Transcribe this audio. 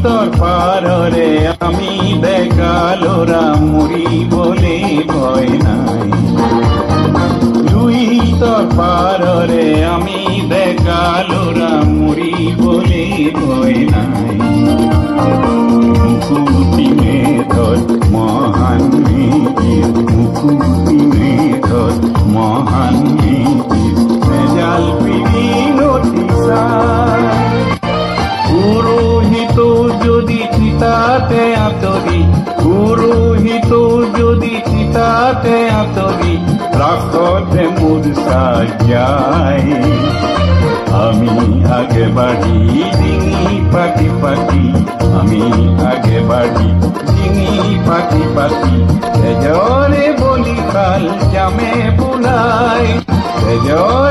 তোর পারে আমি দেখালোরা মরি বলে ভয় নাই। তোর পারে আমি দেখালোরা মরি বলে ভয় নাই। মুকুতি মেধর মহান মেঘের, মুকুতি মেধর মহান মেঘের ভেজাল পিড়ি নটিসায়। পুরোহিত যদি চিতাতে আতরি, পুরোহিত যদি চিতাতে আতরি রাখতে মূর্ছা যায়। আমি আগে বাড়ি ডিঙি পাতি পাতি, আমি আগে বাড়ি ডিঙি পাতি পাতি। সেজরে বলি কাল জামে বুলাই, সেজরে